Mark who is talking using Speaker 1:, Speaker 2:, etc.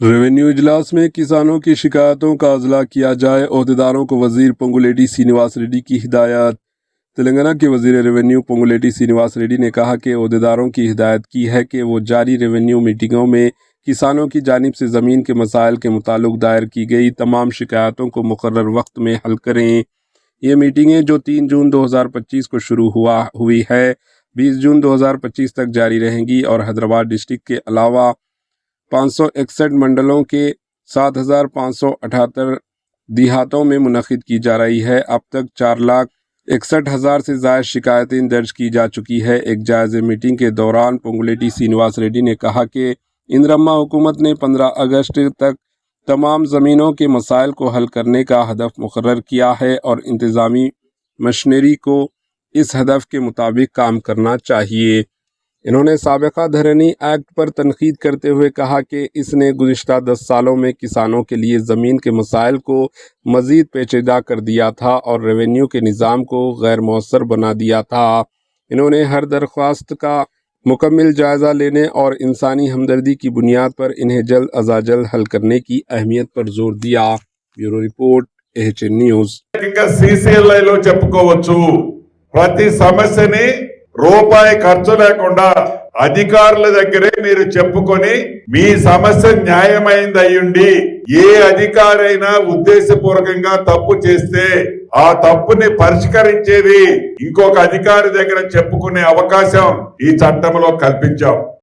Speaker 1: Revenue इजलास में किसानों की शिकायतों का अजला किया जाए, ओहदेदारों को वजीर पोंगुलेटी श्रीनिवास रेड्डी की हिदायत। तेलंगाना के वजीर रेवेन्यू पोंगुलेटी श्रीनिवास रेड्डी ने कहा कि ओहदेदारों की हिदायत की है कि वो जारी रेवेन्यू मीटिंगों में किसानों की जानिब से ज़मीन के मसाइल के मुताल्लिक़ दायर की गई तमाम शिकायतों को मुकर्रर वक्त में हल करें। ये मीटिंगें जो 3 जून 2025 को शुरू हुई है 20 जून 2025 तक जारी रहेंगी और हैदराबाद डिस्ट्रिक्ट के अलावा 561 मंडलों के 7,578 देहातों में मुनक़िद की जा रही है। अब तक 4,61,000 से ज़ायद शिकायतें दर्ज की जा चुकी है। एक जायज़े मीटिंग के दौरान पोंगुलेटी श्रीनिवास रेड्डी ने कहा कि इंदिरम्मा हुकूमत ने 15 अगस्त तक तमाम ज़मीनों के मसाइल को हल करने का हदफ मुकर्रर किया है और इंतज़ामी मशीनरी को इस हदफ के मुताबिक काम करना चाहिए। इन्होंने साबिक़ा धरनी एक्ट पर तनकीद करते हुए कहा कि इसने गुज़िश्ता 10 सालों में किसानों के लिए ज़मीन के मसाइल को मज़ीद पेचीदा कर दिया था और रेवेन्यू के निज़ाम को गैर मौसर बना दिया था। इन्होंने हर दरख्वास्त का मुकम्मल जायज़ा लेने और इंसानी हमदर्दी की बुनियाद पर इन्हें जल्द अज़ जल्द हल करने की अहमियत पर जोर दिया। Bureau report AHN news.
Speaker 2: CCLIలో చెప్పుకోవచ్చు ప్రతి సమస్యని రూపాయి ఖర్చు లేకుండా అధికారుల దగ్గరే మీరు చెప్పుకొని మీ సమస్య న్యాయమైంది అయ్యుండి ఏ అధికారైనా ఉద్దేశపూర్వకంగా తప్పు చేస్తే ఆ తప్పుని పరిష్కరించేది ఇంకొక అధికారి దగ్గర చెప్పుకునే అవకాశం ఈ చట్టంలో కల్పించాం।